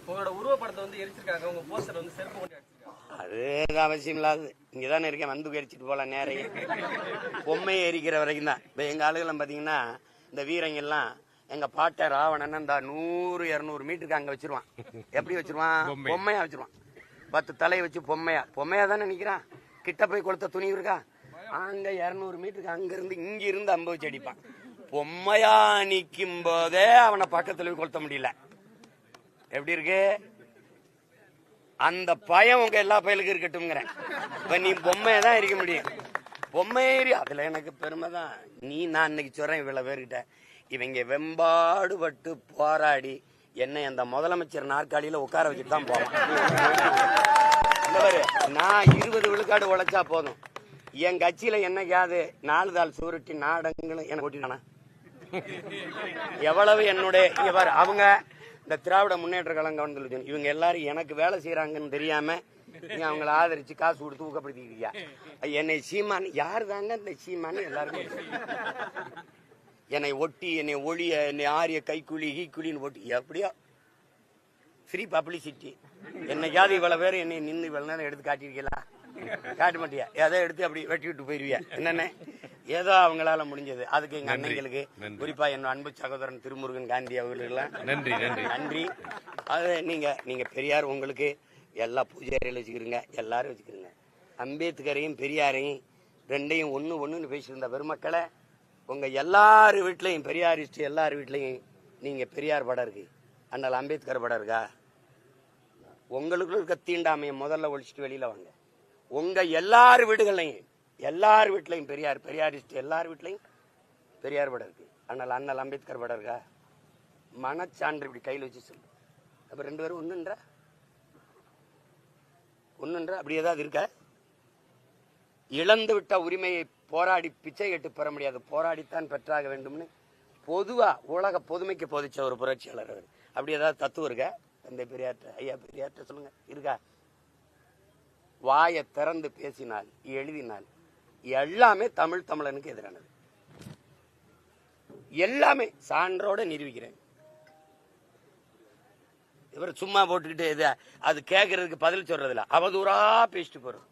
உங்களோட உருவப்படத்தை வந்து எரிச்சிருக்காங்க, உங்க போஸ்டர் வந்து செருப்பு கொண்டு அடிச்சிருக்காங்க. அது அவசியம் இல்லாது. இங்கதானே இருக்கேன், வந்து எரிச்சிட்டு போலாம். நேரையே பொம்மையை எரிக்கிற வரைக்கும் தான். இப்ப எங்க ஆளுகள்லாம் பாத்தீங்கன்னா, இந்த வீரங்கெல்லாம் எங்க பாட்ட ராவணன் இந்த 100-200 மீட்டருக்கு அங்க வச்சிருவான். எப்படி வச்சிருவான்? பொம்மையா வச்சிருவான். 10 தலையை வச்சு பொம்மையா தானே நிக்கிறான். கிட்ட போய் கொளுத்த துணி இருக்கா? அங்க 200 மீட்டருக்கு அங்க இருந்து இங்க இருந்து அம்பு வச்சு அடிப்பான். பொம்மையா நிக்கும் போதே அவனை பக்கத்துல போய் கொளுத்த முடியல. எப்படி இருக்கு? அந்த பயம் உங்க எல்லா பயலுக்கும் இருக்கட்டும்ங்கிறேன். இப்ப நீ பொம்மையை தான் எரிக்க முடியும். பொம்மையே எரி. அதுல எனக்கு பெருமை தான். நான் இன்னைக்கு சொல்றேன் இவ்வளவு பேர்கிட்ட, இவங்க வெம்பாடுபட்டு போராடி என்னை அந்த முதலமைச்சர் நாற்காலியில உட்கார வச்சுட்டு தான் போவான். நான் 20 விழுக்காடு உழைச்சா போதும். என் கட்சியில என்னைக்காவது 4 தாள் சுருட்டி நாடகங்களும் எனக்கு ஓட்டிட்டானா? எவ்வளவு என்னுடைய அவங்க இந்த திராவிட முன்னேற்ற கழகம் இவங்க எல்லாரும் எனக்கு வேலை செய்யறாங்கன்னு தெரியாம நீ அவங்களை ஆதரிச்சு காசு கொடுத்து ஊக்கப்படுத்திக்கிறியா? என்னை சீமான் யாரு தாங்க இந்த சீமான்? எல்லாருக்கும் என்னை ஒட்டி, என்னை ஒளிய, என்னை ஆரிய கைக்கூலி ஹீக்கூலின்னு ஒட்டி எப்படியோ ஃப்ரீ பப்ளிசிட்டி. என்னைக்காவது இவ்வளவு பேர் என்னை நின்று இவ்வளவு நேரம் எடுத்து காட்டிருக்கீங்களா? காட்ட மாட்டியா? ஏதோ எடுத்து அப்படி வெட்டி விட்டு போயிருவியா? என்னன்னு ஏதோ அவங்களால முடிஞ்சது. அதுக்கு எங்க அன்னைங்களுக்கு, குறிப்பா என் அன்பு சகோதரன் திருமுருகன் காந்தி அவர்களுக்கெல்லாம் நன்றி நன்றி நன்றி. அது நீங்க பெரியார் உங்களுக்கு எல்லா பூஜை அறையில வச்சுக்கிறீங்க, எல்லாரும் வச்சுக்கிறீங்க. அம்பேத்கரையும் பெரியாரையும் ரெண்டையும் ஒண்ணுன்னு பேசியிருந்த பெருமக்களை, உங்க எல்லாரு வீட்லையும் பெரியாரிஸ்ட் எல்லாரு வீட்லையும் நீங்க பெரியார் படம் இருக்கு, அதனால அம்பேத்கர் படம் இருக்கா? உங்களுக்கு இருக்க தீண்டாமையை முதல்ல ஒழிச்சிட்டு வெளியில வாங்க. உங்க எல்லாரு வீட்லையும் பெரியாரிஸ்ட் எல்லார் வீட்லையும் பெரியார் படம் இருக்கு, அதனால அண்ணல் அம்பேத்கர் படம் இருக்கா? மனச்சான்று இப்படி கையில் வச்சு சொல்லு. அப்ப 2 பேரும் ஒண்ணுன்ற அப்படி ஏதாவது இருக்க? இழந்து விட்ட உரிமையை போராடி பிச்சை கேட்டு பெற முடியாது, போராடித்தான் பெற்றாக வேண்டும்னு பொதுவா உலக பொதுமைக்கு போதிச்ச ஒரு புரட்சியாளர் அவர். அப்படி ஏதாவது தத்துவம் இருக்கா? தந்தை பெரியார்ட்ட, ஐயா பெரியார்ட்ட சொல்லுங்க, இருக்கா? வாயை திறந்து பேசினால், எழுதினால் எல்லாமே தமிழனுக்கு எதிரானது. எல்லாமே சான்றோட நிரூபிக்கிறேன். இவர் சும்மா போட்டுக்கிட்டு அது கேட்கறதுக்கு பதில் சொல்றதில்ல, அவதூறா பேசிட்டு போறோம்.